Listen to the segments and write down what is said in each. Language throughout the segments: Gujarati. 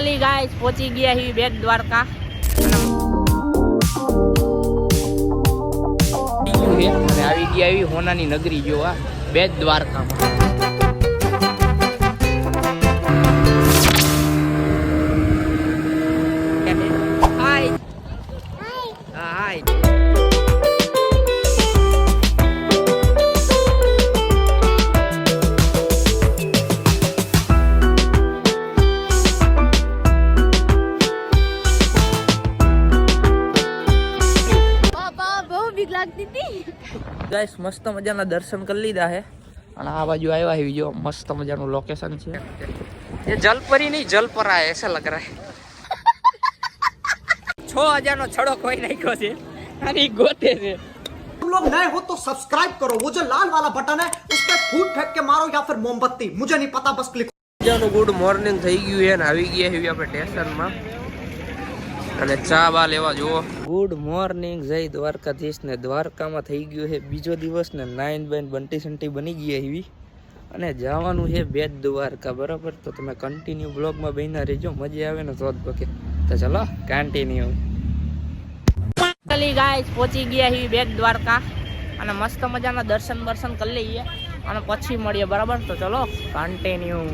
ફાઇનલી ગાઈસ પહોંચી ગયા હી બેટ દ્વારકા અને આવી ગયા એવી હોનાની નગરી જોવા બેટ દ્વારકામાં. હાય હાય ગાઈસ મસ્ત મજાના દર્શન કરી લીધા હે અને આ બાજુ આવ્યા હે જો મસ્ત મજાનું લોકેશન છે. ये जलपरी नहीं जलपरा है ऐसा लग रहा है. 6000 નો છડો કોઈ નાખ્યો છે અને ગોતે છે. तुम लोग नए हो तो सब्सक्राइब करो, वो जो लाल वाला बटन है उस पे फूट फेंक के मारो या फिर मोमबत्ती, मुझे नहीं पता, बस क्लिक. જાનું ગુડ મોર્નિંગ થઈ ગયું છે ને આવી ગયા છે આપણે સ્ટેશનમાં અને ચા બા લેવા જુઓ. ગુડ મોર્નિંગ જય દ્વારકાધીશ ને દ્વારકામાં થઈ ગયો છે બીજો દિવસ ને નાઈન બેન બંટી સંટી બની ગયા એવી અને જવાનું છે બેટ દ્વારકા બરાબર. તો તમે કન્ટિન્યુ બ્લોગમાં બન્યા રહેજો, મજા આવે ને તો જ બકે. તો ચલો કન્ટિન્યુ. ગાઈસ પહોંચી ગયા છે બેટ દ્વારકા અને મસ્ત મજાના દર્શન બર્શન કરી લઈએ અને પછી મળીએ બરાબર. તો ચલો કન્ટિન્યુ.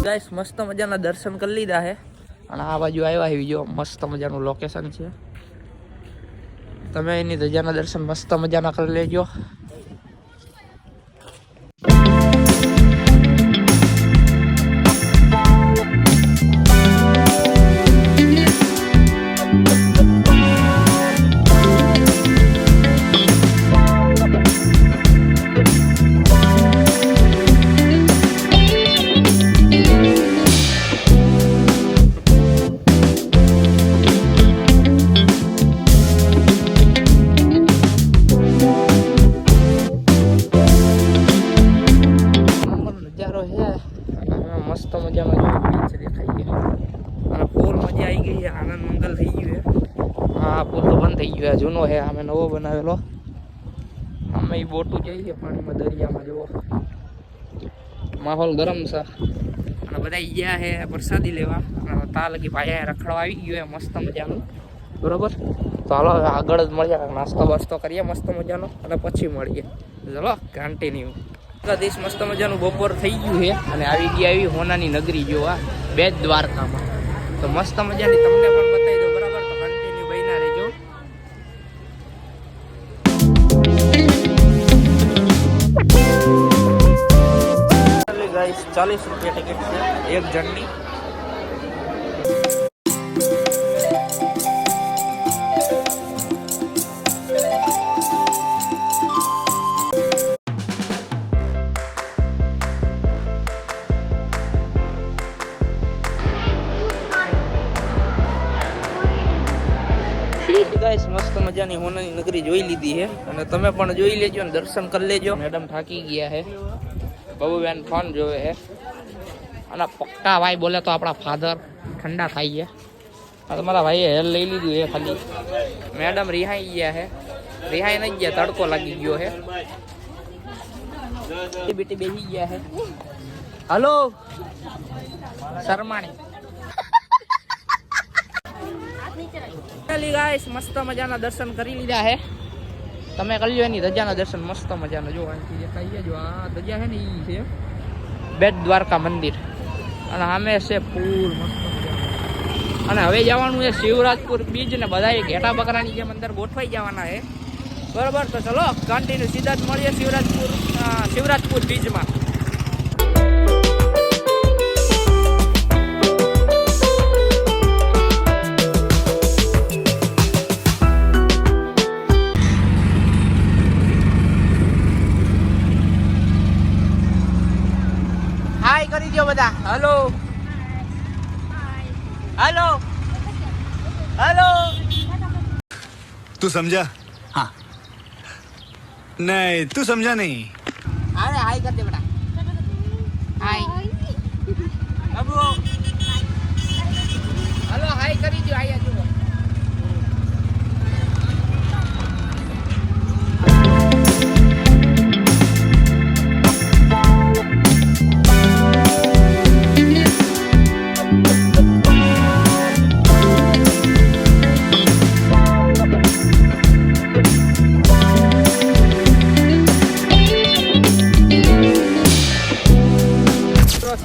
ગાઈસ મસ્ત મજાના દર્શન કરી લીધા હે અને આ બાજુ આવ્યા છે જો મસ્ત મજાનું લોકેશન છે. તમે એની ધજાના દર્શન મસ્ત મજાના કરી લેજો. મસ્ત મજાનો બીચ દેખાઈ ગયો અને પુલ મજા આવી ગઈ છે. આનંદ મંગલ થઈ ગયું છે. હા પુલ તો બંધ થઈ ગયો, જૂનો છે, અમે નવો બનાવેલો. અમે એ બોટું જઈએ છીએ પાણીમાં દરિયામાં. જુઓ માહોલ ગરમ છે અને બધા ગયા છે પ્રસાદી લેવા અને તા લગી પાયા રખડવા આવી ગયો છે મસ્ત મજાનું બરોબર. તો હાલો આગળ જ મળીએ, નાસ્તો બાસ્તો કરીએ મસ્ત મજાનો અને પછી મળીએ. ચલો કન્ટિન્યુ. દેશ મસ્ત મજાનું બપોર થઈ ગયું છે અને આવી ગયા એવી હોનાની નગરી જોવા બેટ દ્વારકામાં. તો મસ્ત મજાની તમને પણ બતાવી દો બરાબર. તો કન્ટિન્યુ બન્યા રહેજો. ગાઈસ 40 રૂપિયા ટિકિટ છે એક જણની. ગાઈસ મસ્ત મજાની હોનાની નગરી જોઈ લીધી છે અને તમે પણ જોઈ લેજો અને દર્શન કરી લેજો. મેડમ થાકી ગયા છે, બબુબેન ફોન જોવે છે અને પક્કા ભાઈ બોલે તો આપણા ફાધર ઠંડા થાય છે. આ તમારા ભાઈએ હેલ લઈ લીધું છે ખાલી. મેડમ રિહાઈ ગયા છે, રિહાઈ નહીં ગયા, તડકો લાગી ગયો છે. બેટી બેસી ગયા છે. હલો શર્માણી. ગાઈસ મસ્ત મજાના દર્શન કરી લીધા હે. તમે કરી લો એની ધજાના દર્શન મસ્ત મજાના. જો અહીંથી દેખાય જો આ ધજા છે ને એ છે બેટ દ્વારકા મંદિર અને સામે છે પુલ મસ્ત મજાનો. અને હવે જવાનું છે શિવરાજપુર બીચ ને બધા ઘેટા બકરાની જેમ અંદર ગોઠવાઈ જવાના છે બરોબર. તો ચલો કન્ટિન્યુ સીધા જ મળીએ શિવરાજપુર બીચમાં. હાય કરી દો બધા. Hello hello hello. तू समझा? हाँ. नहीं तू समझा नहीं. अरे हाय कर दे बेटा हाय बाबू हेलो हाय કરી દો આયા જુઓ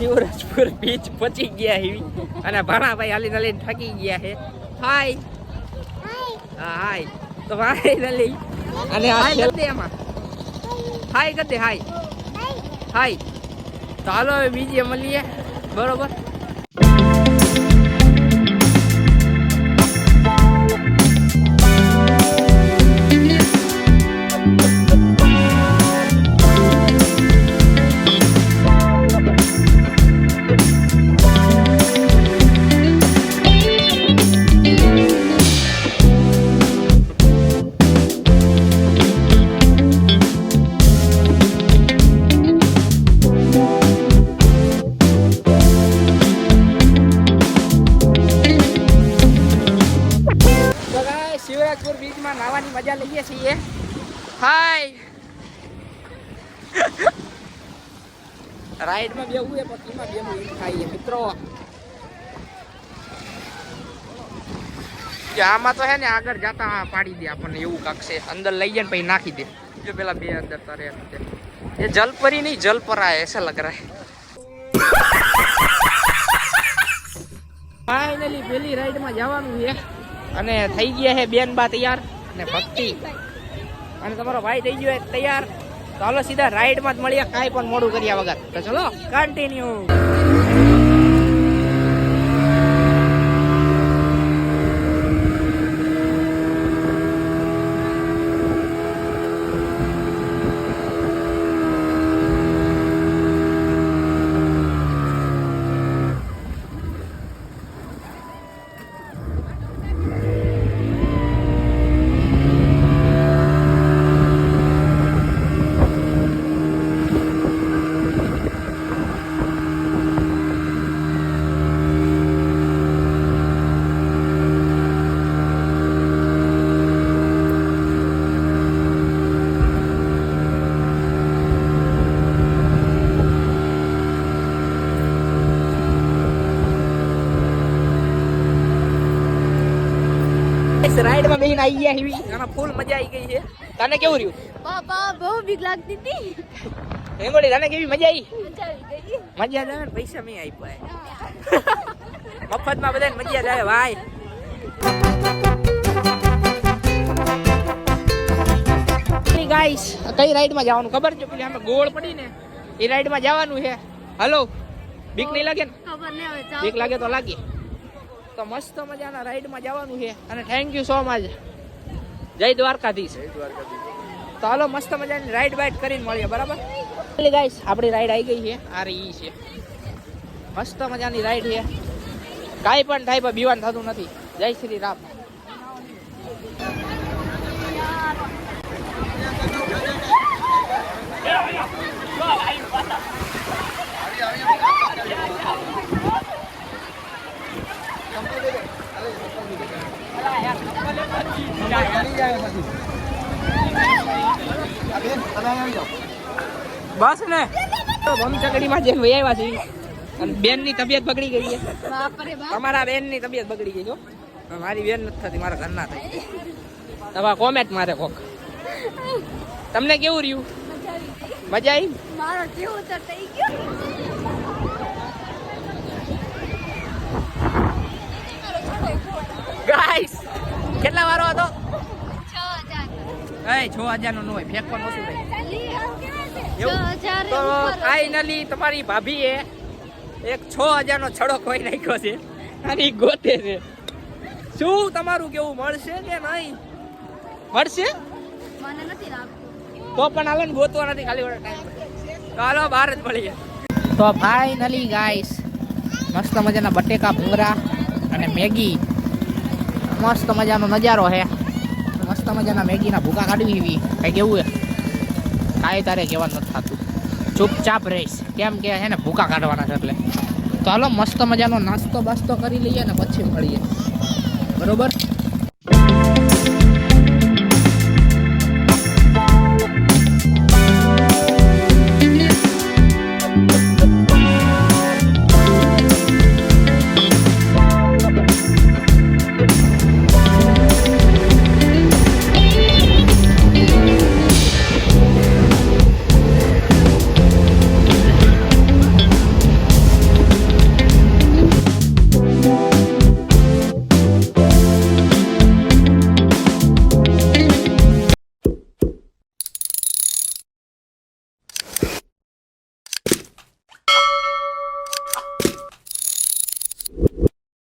શિવરાજપુર બીચ પહોંચી ગયા હેવી અને ભાણાભાઈ હાલી હાલીને થાકી ગયા છે હાય હા હાય તો ફાઇનલી અને હાય કરી દે એમાં હાય કરી દે હાય હાય તો હાલો હવે બીજી મળીએ બરોબર શિવરાજપુર બીચમાં નાવાની મજા લઈએ છીએ હાય રાઈડમાં બેવું એ પટ્ટીમાં બેવું એ ખાઈએ મિત્રો આમાં તો હે ને આગળ જતા પાડી દે આપણને એવું કાક છે અંદર લઈ જાય ને પછી નાખી દે જો પેલા બે અંદર તરે ये जलपरी नहीं जलपरा है ऐसा लग रहा है फाइनली पहली राइड में जवानुं है અને થઈ ગયા છે બેન બા તૈયાર અને ભક્તિ અને તમારો ભાઈ થઈ ગયો તૈયાર તો હાલો સીધા રાઈડ માં જ મળીએ કાંઈ પણ મોડું કર્યા વગર તો ચલો કન્ટિન્યુ राइड में बेन आई है हिवी गाना फुल मजा आई गई है तने केवू रह्યું पापा बहुत बीक लगती थी हेंगोडी तने केवी मजा आई गई मजा આવે ને પૈસા મે આઈ પાય મફત માં બધાને મજા આવે ભાઈ ગાઈસ કઈ રાઈડ માં જવાનું ખબર છે પેલી અમે ગોળ પડી ને એ રાઈડ માં જવાનું છે હાલો બીક નહીં લાગે ને खबर नहीं आवे બીક લાગે તો લાગે તો મસ્ત મજાના રાઈડ માં જવાનું છે અને થેન્ક યુ સો મચ જય દ્વારકાધીશ તો હાલો મસ્ત મજાની રાઈડ બાઈડ કરીને મળીએ બરાબર એટલે ગાઈસ આપણી રાઈડ આવી ગઈ છે આ રહી છે મસ્ત મજાની રાઈડ છે કાંઈ પણ થાય પણ બીવાન થતું નથી જય શ્રી રામ बस ने तो हम चकड़ी में जेल वही આવ્યા છે અને બેન ની તબિયત બગડી ગઈ છે बाप रे बाप તમારા બેન ની તબિયત બગડી ગઈ જો મારી બેન નથી થતી મારા ઘરના થાય તમારા કોમેન્ટ મારે કોક તમને કેવું રહ્યું મજા આવી मारो जीव उतर થઈ ગયો ગાઈસ કેટલા વારો હતો 6000 એ 6000 નો ન હોય ફેંકવાનું ઓછું થાય 6000 તો ફાઇનલી તમારી ભાભીએ એક 6000 નો છડો ખોઈ નાખ્યો છે અને ઈ ગોતે છે શું તમારું કેવું મળશે કે નહીં મળશે મને નથી લાગતું તો પણ હાલો ને ગોતવા નથી ખાલી ઓલા ટાઈમ તો હાલો બહાર જ મળીએ તો ફાઇનલી ગાઈસ મસ્ત મજાના બટેકા ભૂંગરા અને મેગી મસ્ત મજાનો નજારો છે મસ્ત મજાના મેગીના ભૂકા કાઢવી એવી કઈ કેવું કાંઈ તારે કહેવાનું નથી થતું, ચૂપચાપ રહીશ, કેમ કે છે ને ભૂકા કાઢવાના છે એટલે. તો હાલો મસ્ત મજાનો નાસ્તો બાસ્તો કરી લઈએ ને પછી મળીએ, બરોબર.